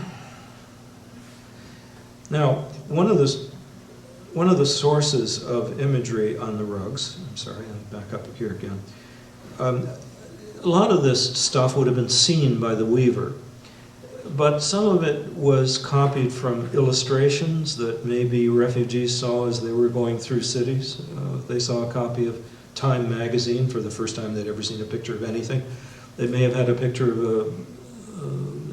Speaker 4: Now, one of the sources of imagery on the rugs, I'm sorry, I'll back up here again. A lot of this stuff would have been seen by the weaver, but some of it was copied from illustrations that maybe refugees saw as they were going through cities. They saw a copy of Time magazine for the first time they'd ever seen a picture of anything. They may have had a picture of a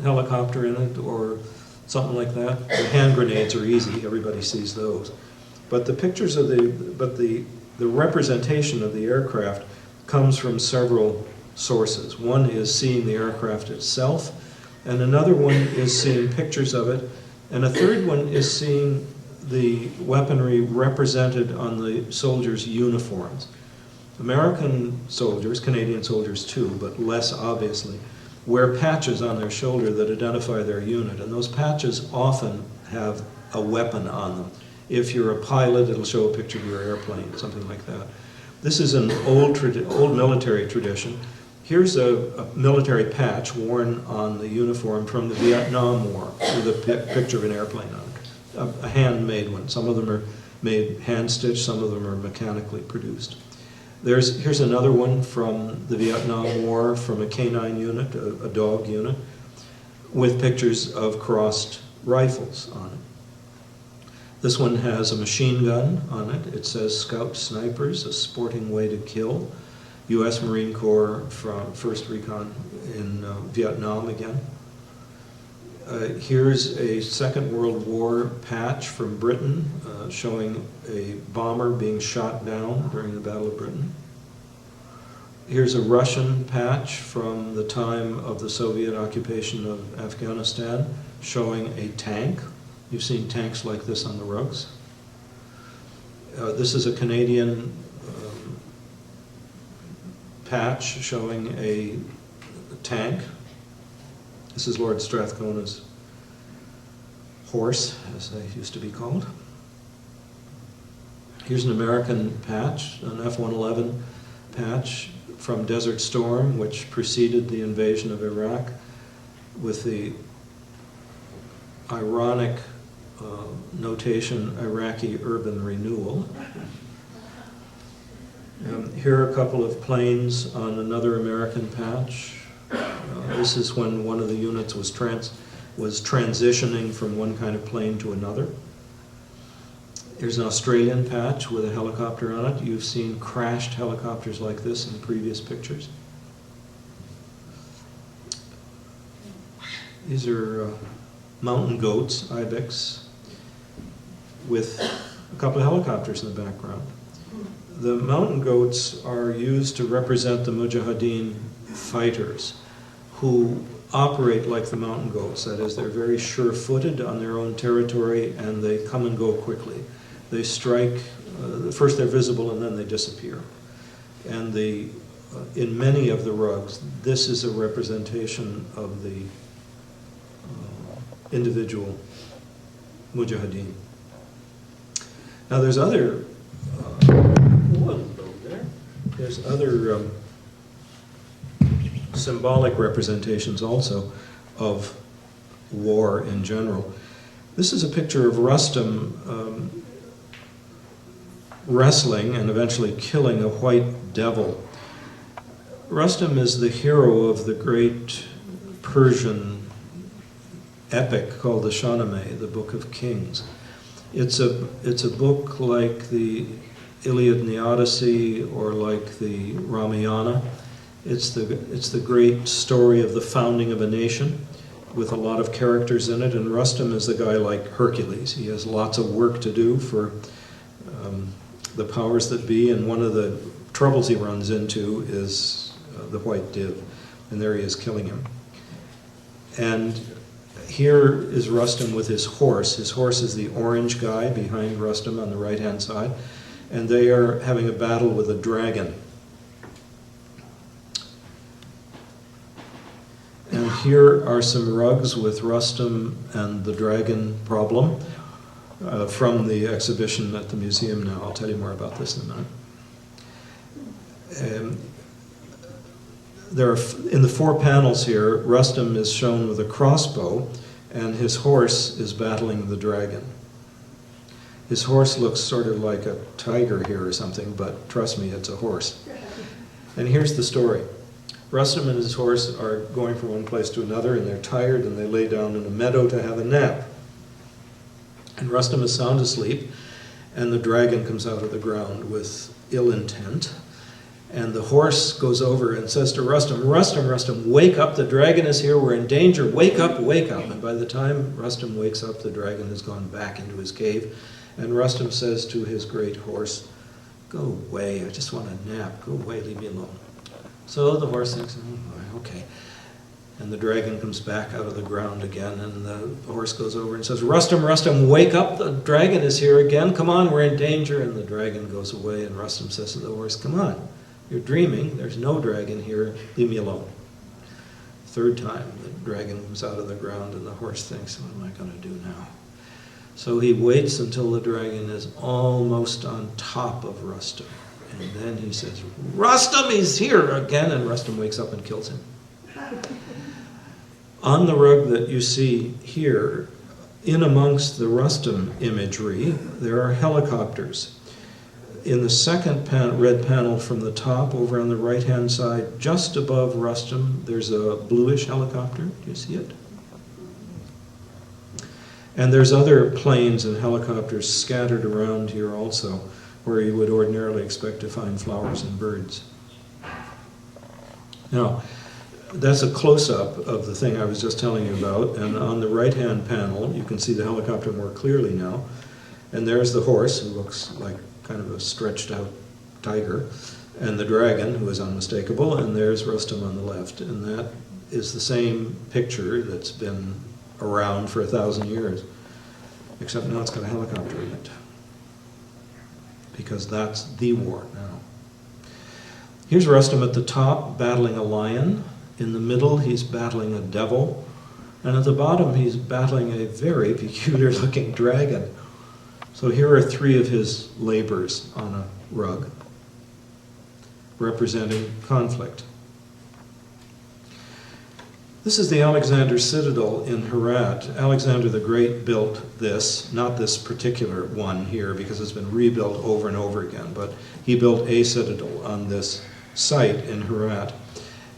Speaker 4: helicopter in it or something like that. The hand grenades are easy, everybody sees those. But the pictures of the representation of the aircraft comes from several sources. One is seeing the aircraft itself, and another one is seeing pictures of it, and a third one is seeing the weaponry represented on the soldiers' uniforms. American soldiers, Canadian soldiers too, but less obviously, wear patches on their shoulder that identify their unit, and those patches often have a weapon on them. If you're a pilot, it'll show a picture of your airplane, something like that. This is an old military tradition, Here's a military patch worn on the uniform from the Vietnam War with a picture of an airplane on it, a handmade one. Some of them are made hand-stitched, some of them are mechanically produced. Here's another one from the Vietnam War from a canine unit, a dog unit, with pictures of crossed rifles on it. This one has a machine gun on it. It says Scout Snipers, a sporting way to kill. U.S. Marine Corps from 1st Recon in Vietnam again. Here's a Second World War patch from Britain showing a bomber being shot down during the Battle of Britain. Here's a Russian patch from the time of the Soviet occupation of Afghanistan showing a tank. You've seen tanks like this on the rugs. This is a Canadian patch showing a tank. This is Lord Strathcona's horse, as they used to be called. Here's an American patch, an F-111 patch from Desert Storm, which preceded the invasion of Iraq, with the ironic notation Iraqi urban renewal. Here are a couple of planes on another American patch. This is when one of the units was transitioning from one kind of plane to another. Here's an Australian patch with a helicopter on it. You've seen crashed helicopters like this in previous pictures. These are mountain goats, ibex, with a couple of helicopters in the background. The mountain goats are used to represent the Mujahideen fighters who operate like the mountain goats. That is, they're very sure-footed on their own territory and they come and go quickly. They strike, first they're visible and then they disappear. And in many of the rugs, this is a representation of the individual Mujahideen. Now there's other there's other symbolic representations also of war in general. This is a picture of Rustam wrestling and eventually killing a white devil. Rustam is the hero of the great Persian epic called the Shahnameh, the Book of Kings. It's a book like the Iliad and the Odyssey or like the Ramayana. It's the great story of the founding of a nation with a lot of characters in it, and Rustam is the guy like Hercules. He has lots of work to do for the powers that be, and one of the troubles he runs into is the white div, and there he is killing him. And here is Rustam with his horse. His horse is the orange guy behind Rustam on the right-hand side, and they are having a battle with a dragon. And here are some rugs with Rustam and the dragon problem from the exhibition at the museum now. I'll tell you more about this in a minute. In the four panels here, Rustam is shown with a crossbow, and his horse is battling the dragon. His horse looks sort of like a tiger here or something, but trust me, it's a horse. And here's the story. Rustam and his horse are going from one place to another, and they're tired, and they lay down in a meadow to have a nap. And Rustam is sound asleep, and the dragon comes out of the ground with ill intent. And the horse goes over and says to Rustam, "Rustam, Rustam, wake up, the dragon is here, we're in danger, wake up, wake up." And by the time Rustam wakes up, the dragon has gone back into his cave. And Rustam says to his great horse, "Go away, I just want a nap, go away, leave me alone." So the horse thinks, "Oh, okay." And the dragon comes back out of the ground again, and the horse goes over and says, "Rustam, Rustam, wake up, the dragon is here again, come on, we're in danger." And the dragon goes away, and Rustam says to the horse, "Come on, you're dreaming, there's no dragon here, leave me alone." Third time, the dragon comes out of the ground, and the horse thinks, "What am I going to do now?" So he waits until the dragon is almost on top of Rustam. And then he says, Rustam is here again, and Rustam wakes up and kills him. On the rug that you see here, in amongst the Rustam imagery, there are helicopters. In the second red panel from the top, over on the right-hand side, just above Rustam, there's a bluish helicopter. Do you see it? And there's other planes and helicopters scattered around here also, where you would ordinarily expect to find flowers and birds. Now, that's a close-up of the thing I was just telling you about, and on the right-hand panel, you can see the helicopter more clearly now, and there's the horse, who looks like kind of a stretched-out tiger, and the dragon, who is unmistakable, and there's Rustam on the left, and that is the same picture that's been around for 1,000 years, except now it's got a helicopter in it, because that's the war now. Here's Rustam at the top battling a lion. In the middle he's battling a devil, and at the bottom he's battling a very peculiar looking dragon. So here are 3 of his labors on a rug, representing conflict. This is the Alexander Citadel in Herat. Alexander the Great built this, not this particular one here because it's been rebuilt over and over again, but he built a citadel on this site in Herat.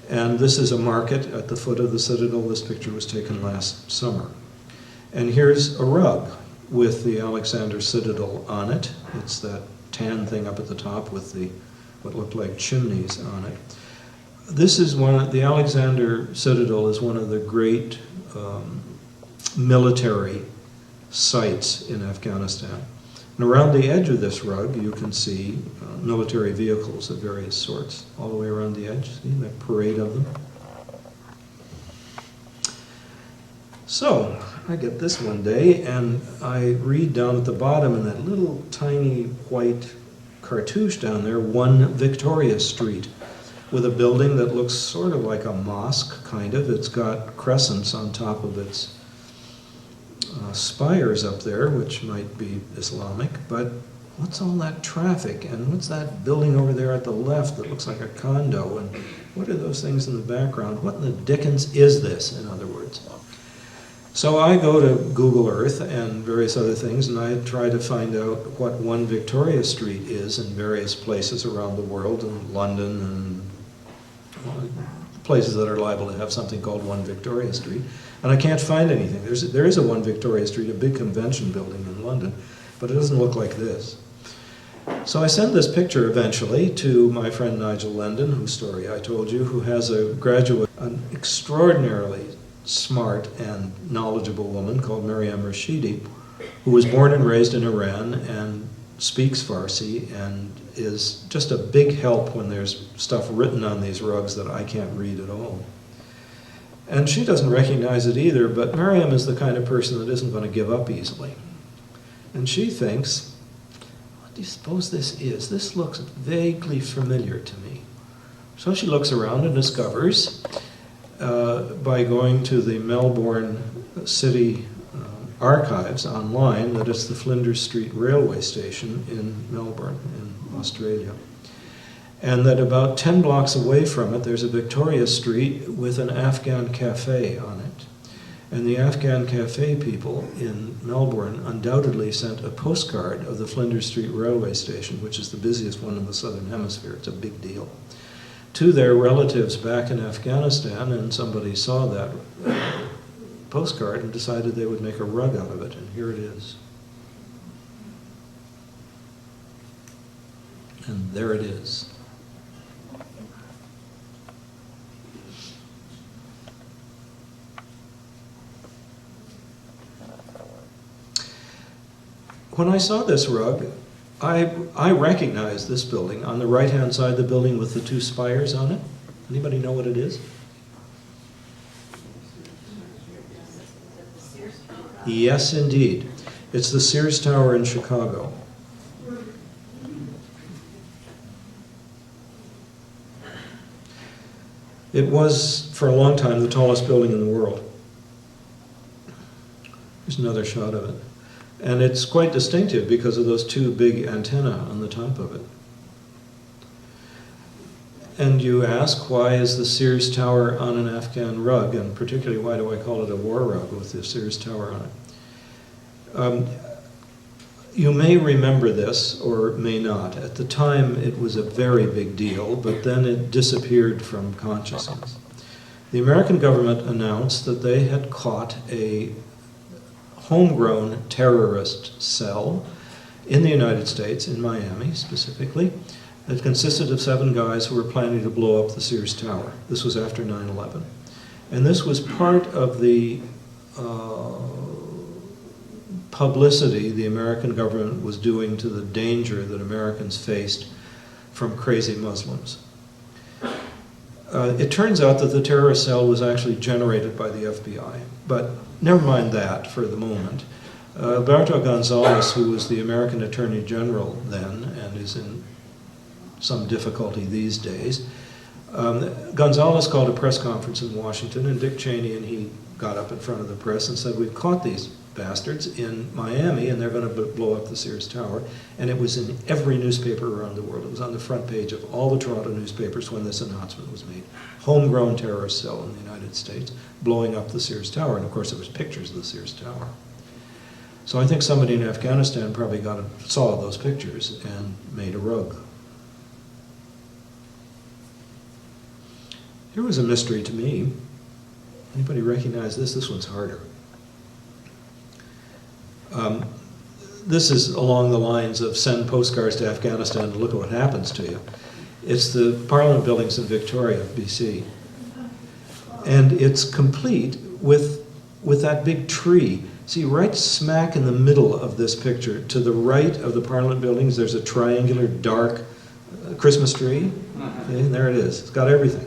Speaker 4: And this is a market at the foot of the citadel. This picture was taken last summer. And here's a rug with the Alexander Citadel on it. It's that tan thing up at the top with the what looked like chimneys on it. This is the Alexander Citadel is one of the great military sites in Afghanistan. And around the edge of this rug, you can see military vehicles of various sorts, all the way around the edge. See that parade of them? So, I get this one day, and I read down at the bottom in that little tiny white cartouche down there, 1 Victoria Street, with a building that looks sort of like a mosque, kind of. It's got crescents on top of its spires up there, which might be Islamic, but what's all that traffic, and what's that building over there at the left that looks like a condo, and what are those things in the background? What in the dickens is this, in other words? So I go to Google Earth and various other things, and I try to find out what 1 Victoria Street is in various places around the world, in London and places that are liable to have something called 1 Victoria Street. And I can't find anything. There is a 1 Victoria Street, a big convention building in London, but it doesn't look like this. So I send this picture eventually to my friend Nigel Lendon, whose story I told you, who has a graduate, an extraordinarily smart and knowledgeable woman called Maryam Rashidi, who was born and raised in Iran and speaks Farsi and is just a big help when there's stuff written on these rugs that I can't read at all. And she doesn't recognize it either, but Maryam is the kind of person that isn't going to give up easily. And she thinks, what do you suppose this is? This looks vaguely familiar to me. So she looks around and discovers, by going to the Melbourne City archives online, that it's the Flinders Street railway station in Melbourne, in Australia. And that about 10 blocks away from it, there's a Victoria Street with an Afghan cafe on it. And the Afghan cafe people in Melbourne undoubtedly sent a postcard of the Flinders Street railway station, which is the busiest one in the Southern Hemisphere. It's a big deal, to their relatives back in Afghanistan, and somebody saw that postcard and decided they would make a rug out of it, and here it is. And there it is. When I saw this rug, I recognized this building on the right-hand side, the building with the 2 spires on it. Anybody know what it is? Yes, indeed. It's the Sears Tower in Chicago. It was, for a long time, the tallest building in the world. Here's another shot of it. And it's quite distinctive because of those 2 big antennae on the top of it. And you ask, why is the Sears Tower on an Afghan rug? And particularly, why do I call it a war rug with the Sears Tower on it? You may remember this, or may not. At the time, it was a very big deal, but then it disappeared from consciousness. The American government announced that they had caught a homegrown terrorist cell in the United States, in Miami specifically, that consisted of 7 guys who were planning to blow up the Sears Tower. This was after 9/11. And this was part of the publicity the American government was doing to the danger that Americans faced from crazy Muslims. It turns out that the terrorist cell was actually generated by the FBI, but never mind that for the moment. Alberto Gonzales, who was the American Attorney General then and is in some difficulty these days, Gonzales called a press conference in Washington, and Dick Cheney and he got up in front of the press and said, "We've caught these bastards in Miami and they're going to blow up the Sears Tower." And it was in every newspaper around the world. It was on the front page of all the Toronto newspapers when this announcement was made. Homegrown terrorist cell in the United States blowing up the Sears Tower. And of course there was pictures of the Sears Tower. So I think somebody in Afghanistan probably saw those pictures and made a rug. Here was a mystery to me. Anybody recognize this? This one's harder. This is along the lines of send postcards to Afghanistan and look at what happens to you. It's the Parliament buildings in Victoria, BC. And it's complete with that big tree. See, right smack in the middle of this picture, to the right of the Parliament buildings, there's a triangular, dark Christmas tree. Okay, and there it is. It's got everything.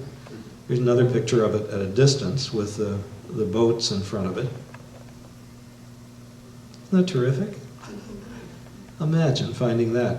Speaker 4: Here's another picture of it at a distance with the boats in front of it. Isn't that terrific? Imagine finding that.